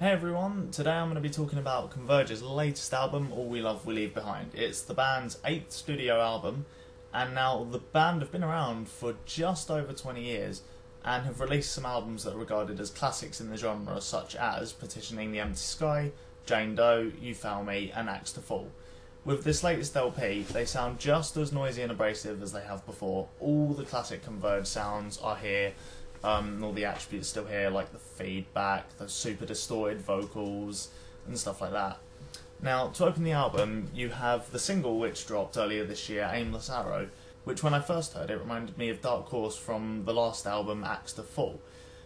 Hey everyone, today I'm going to be talking about Converge's latest album, All We Love We Leave Behind. It's the band's 8th studio album, and now the band have been around for just over 20 years and have released some albums that are regarded as classics in the genre, such as Petitioning the Empty Sky, Jane Doe, You Found Me and Axe to Fall. With this latest LP, they sound just as noisy and abrasive as they have before. All the classic Converge sounds are here. All the attributes still here, like the feedback, the super distorted vocals, and stuff like that. Now, to open the album, you have the single which dropped earlier this year, Aimless Arrow, which when I first heard it reminded me of Dark Horse from the last album, Axe to Fall.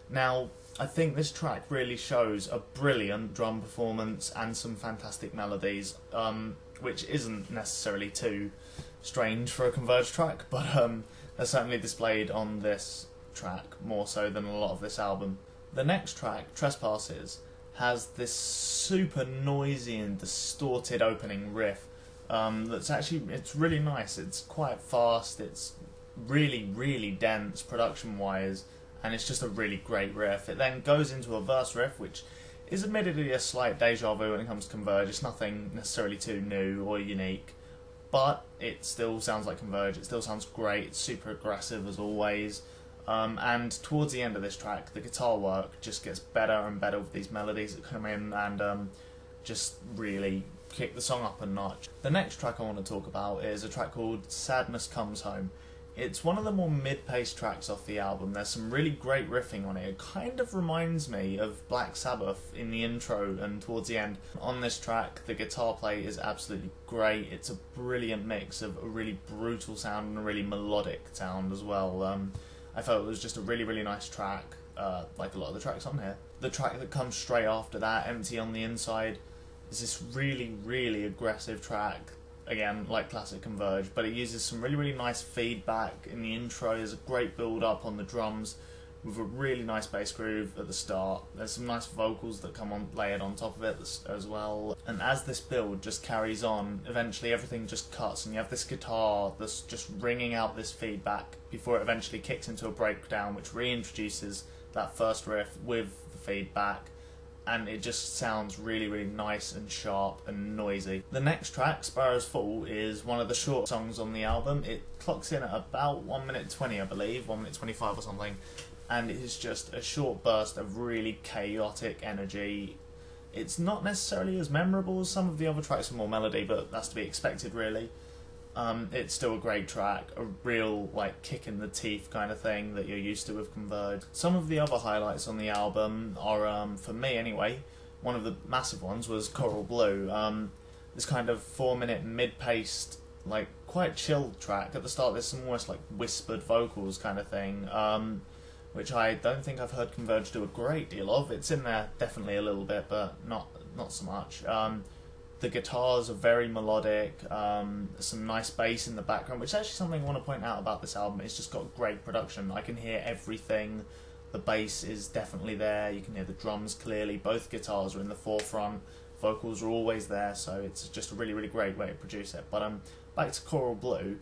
Now, I think this track really shows a brilliant drum performance and some fantastic melodies, which isn't necessarily too strange for a Converge track, but they're certainly displayed on this track more so than a lot of this album. The next track, Trespasses, has this super noisy and distorted opening riff it's really nice. It's quite fast, it's really dense production wise, and it's just a really great riff. It then goes into a verse riff which is admittedly a slight deja vu when it comes to Converge. It's nothing necessarily too new or unique, but it still sounds like Converge. It still sounds great. It's super aggressive as always. And towards the end of this track, the guitar work just gets better and better with these melodies that come in and just really kick the song up a notch. The next track I want to talk about is a track called Sadness Comes Home. It's one of the more mid-paced tracks off the album. There's some really great riffing on it. It kind of reminds me of Black Sabbath in the intro and towards the end. On this track, the guitar play is absolutely great. It's a brilliant mix of a really brutal sound and a really melodic sound as well. I felt it was just a really nice track, like a lot of the tracks on here. The track that comes straight after that, Empty on the Inside, is this really aggressive track, again, like classic Converge, but it uses some really nice feedback in the intro. There's a great build up on the drums with a really nice bass groove at the start. There's some nice vocals that come on layered on top of it as well. And as this build just carries on, eventually everything just cuts and you have this guitar that's just ringing out this feedback before it eventually kicks into a breakdown which reintroduces that first riff with the feedback, and it just sounds really nice and sharp and noisy. The next track, Sparrow's Fall, is one of the short songs on the album. It clocks in at about 1 minute 20, I believe, 1 minute 25 or something, and it is just a short burst of really chaotic energy. It's not necessarily as memorable as some of the other tracks with more melody, but that's to be expected really. It's still a great track, a real like kick in the teeth kind of thing that you're used to with Converge. Some of the other highlights on the album are, for me anyway, one of the massive ones was Coral Blue. This kind of 4-minute mid-paced, like quite chilled track. At the start there's some almost like whispered vocals kind of thing, which I don't think I've heard Converge do a great deal of. It's in there definitely a little bit, but not so much. The guitars are very melodic, some nice bass in the background, which is actually something I want to point out about this album. It's just got great production. I can hear everything. The bass is definitely there. You can hear the drums clearly. Both guitars are in the forefront. Vocals are always there, so it's just a really great way to produce it. But back to Coral Blue,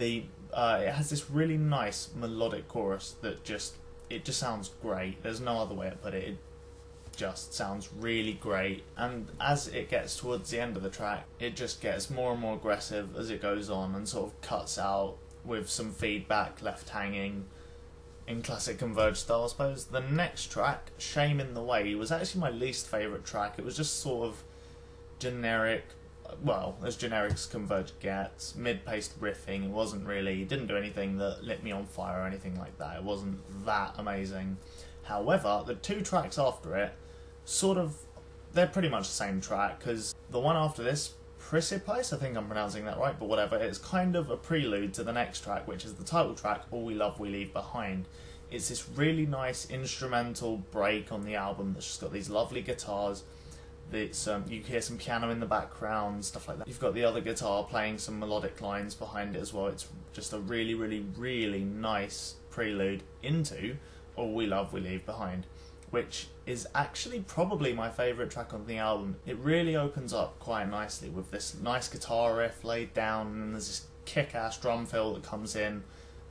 it has this really nice melodic chorus that just sounds great. There's no other way to put it. It just sounds really great, and as it gets towards the end of the track, it just gets more and more aggressive as it goes on and sort of cuts out with some feedback left hanging in classic Converge style, I suppose. The next track, Shame in the Way, was actually my least favourite track. It was just sort of generic, well, as generic as Converge gets, mid-paced riffing. It didn't do anything that lit me on fire or anything like that. It wasn't that amazing. However, the two tracks after it, they're pretty much the same track, because the one after this, Precipice, I think I'm pronouncing that right, but whatever, it's kind of a prelude to the next track, which is the title track, All We Love We Leave Behind. It's this really nice instrumental break on the album that's just got these lovely guitars. You hear some piano in the background, stuff like that. You've got the other guitar playing some melodic lines behind it as well. It's just a really nice prelude into All We Love We Leave Behind, which is actually probably my favourite track on the album. It really opens up quite nicely with this nice guitar riff laid down, and there's this kick-ass drum fill that comes in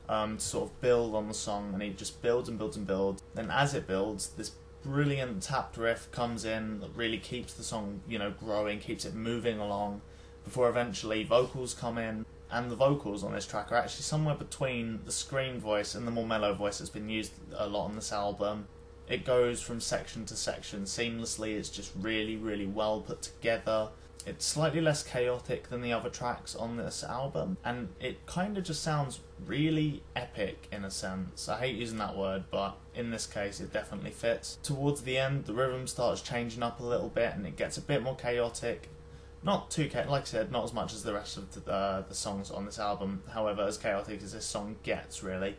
to sort of build on the song, and it just builds and builds and builds. Then as it builds, this brilliant tapped riff comes in that really keeps the song, you know, growing, keeps it moving along, before eventually vocals come in. And the vocals on this track are actually somewhere between the screamed voice and the more mellow voice that's been used a lot on this album. It goes from section to section seamlessly, it's just really, really well put together. It's slightly less chaotic than the other tracks on this album, and it kind of just sounds really epic in a sense. I hate using that word, but in this case it definitely fits. Towards the end, the rhythm starts changing up a little bit and it gets a bit more chaotic. Not too chaotic, like I said, not as much as the rest of the songs on this album, however, as chaotic as this song gets, really.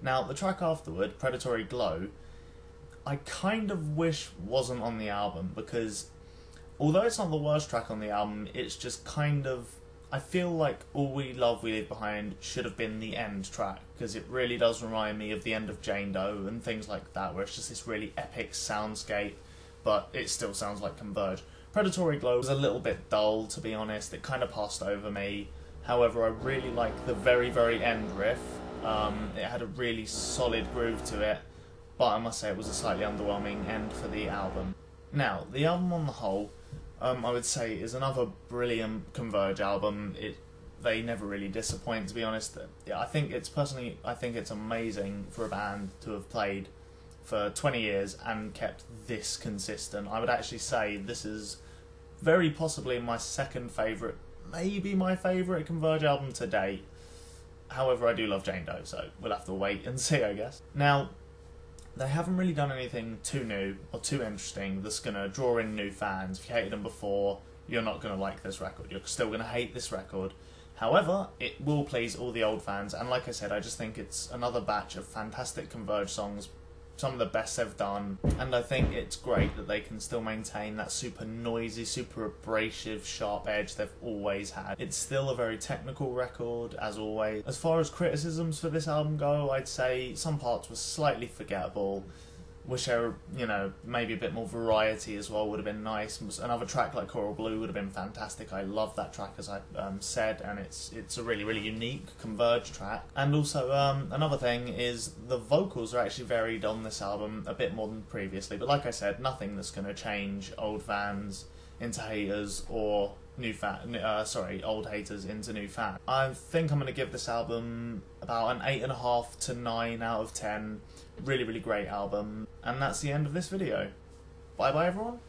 Now, the track afterward, Predatory Glow, I kind of wish wasn't on the album, because although it's not the worst track on the album, it's just kind of... I feel like All We Love We Leave Behind should have been the end track, because it really does remind me of the end of Jane Doe and things like that, where it's just this really epic soundscape, but it still sounds like Converge. Predatory Glow was a little bit dull, to be honest. It kind of passed over me. However, I really liked the very, very end riff. It had a really solid groove to it, but I must say it was a slightly underwhelming end for the album. Now, the album on the whole, I would say, is another brilliant Converge album. They never really disappoint, to be honest. I think it's amazing for a band to have played for 20 years and kept this consistent. I would actually say this is very possibly my second favourite, maybe my favourite Converge album to date. However, I do love Jane Doe, so we'll have to wait and see, I guess. Now, they haven't really done anything too new or too interesting that's going to draw in new fans. If you hated them before, you're not going to like this record. You're still going to hate this record. However, it will please all the old fans, and like I said, I just think it's another batch of fantastic Converge songs, some of the best they've done, and I think it's great that they can still maintain that super noisy, super abrasive, sharp edge they've always had. It's still a very technical record, as always. As far as criticisms for this album go, I'd say some parts were slightly forgettable. Wish there were, you know, maybe a bit more variety as well would have been nice. Another track like Coral Blue would have been fantastic. I love that track, as I said, and it's a really, really unique Converge track. And also, another thing is the vocals are actually varied on this album a bit more than previously. But like I said, nothing that's going to change old fans into haters or old haters into new fans. I think I'm going to give this album about an 8.5 to 9 out of 10. Really, really great album. And that's the end of this video. Bye bye everyone.